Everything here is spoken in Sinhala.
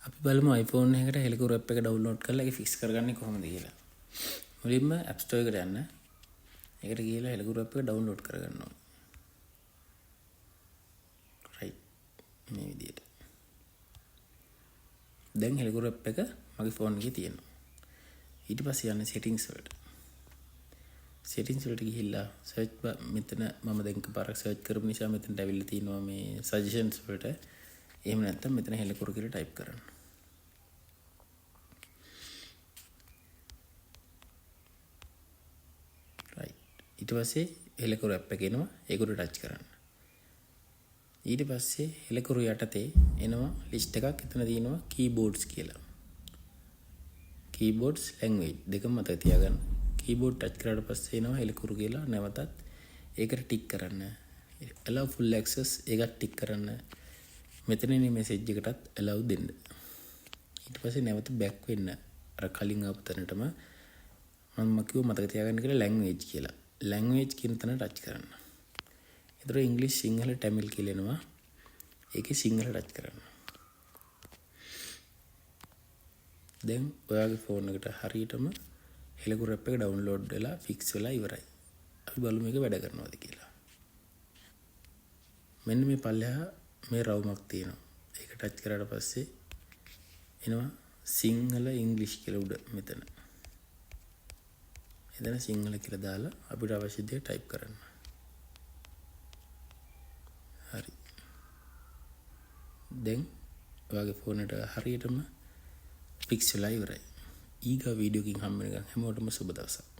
අපි බලමු iPhone එකකට හෙලකුරු app එක download කරලා ඒක fix කරගන්නේ කොහොමද කියලා. මුලින්ම App Store එකට යන්න. ඒකට ගිහලා හෙලකුරු app එක download කරගන්න ඕනේ. right මේ විදිහට. දැන් හෙලකුරු app එක මගේ phone එකේ තියෙනවා. ඊට පස්සේ යන්නේ settings වලට. settings වලට ගිහිල්ලා search මෙතන මම දැන් එකපාරක් search කරපු නිසා මෙතනට ඇවිල්ලා තිනවා මේ suggestions වලට. එහෙම නැත්නම් මෙතන හෙලකුරු කියලා type කරන්න. ඊට පස්සේ හෙලකුරු app එක එනවා ඒකට ටච් කරන්න. ඊට පස්සේ හෙලකුරු යටතේ එනවා ලිස්ට් එකක් එතන තියෙනවා keyboards කියලා. keyboards language දෙකම මතක තියාගන්න. keyboard ටච් කරාට පස්සේ එනවා හෙලකුරු කියලා නැවතත් ඒකට ටික් කරන්න. allow full access ඒකට ටික් කරන්න. මෙතනනේ message එකටත් allow දෙන්න. ඊට පස්සේ නැවත back වෙන්න. අර කලින් ආපු තැනටම මම කිව්ව මතක තියාගන්න කියලා language කියලා. language කියන තැන ටච් කරන්න. ඒතර ඉංග්‍රීසි සිංහල තමිල් කියලා එනවා. ඒකේ සිංහල ටච් කරන්න. දැන් ඔයාගේ ෆෝන් එකට හරියටම හෙලකුරු app එක download වෙලා fix වෙලා ඉවරයි. අපි බලමු මේක වැඩ කරනවද කියලා. මෙන්න මේ පල්ලෙහා මේ රවුමක් තියෙනවා. ඒක ටච් කරාට පස්සේ එනවා සිංහල ඉංග්‍රීසි කියලා උඩ මෙතන. එතන සිංහල කියලා දාලා අපිට අවශ්‍ය දේ ටයිප් කරන්න. හරි. දැන් ඔයාගේ ෆෝන් එකට හරියටම පික්සල් ඉවරයි. ඊගා වීඩියෝ එකකින් හම්බ වෙනකන් හැමෝටම සුබ දවසක්.